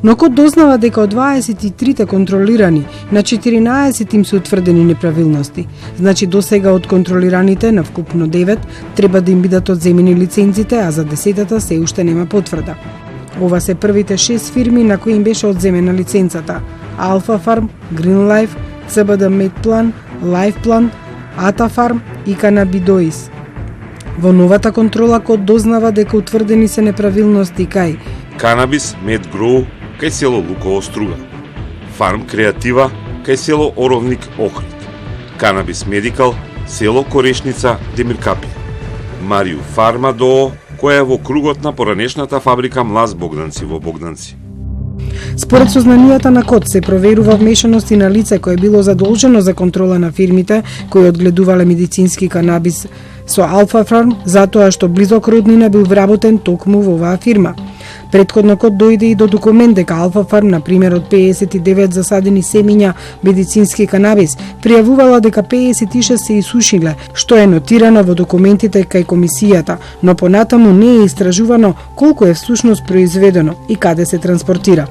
Но код дознава дека од 23 контролирани, на 14 им се утврдени неправилности. Значи досега од контролираните на вкупно 9 треба да им бидат одземени лиценците, а за 10-та се уште нема потврда. Ова се првите 6 фирми на кои им беше одземена лиценцата: Alpha Farm, Green Life, CBD Medplan, LifePlan, Atafarm и Cannabidois. Во новата контрола код дознава дека утврдени се неправилности кај Cannabis Medgrow кај село Луково Струга, Farm Креатива кај село Оровник Охрид, Cannabis Medical село Корешница Демиркапи, Марију Фарма ДОО која е во кругот на поранешната фабрика Млаз Богданци во Богданци. Според сознанијата на код се проверува вмешаност и на лице кое било задолжено за контрола на фирмите кои одгледувале медицински канабис со Alpha Farm затоа што близок роднина бил вработен токму во оваа фирма. Претходно код дојде и до документ дека Alpha Farm, на пример од 59 засадени семиња медицински канабис, пријавувала дека 56 се исушиле, што е нотирано во документите кај комисијата, но понатаму не е истражувано колку е всушност произведено и каде се транспортира.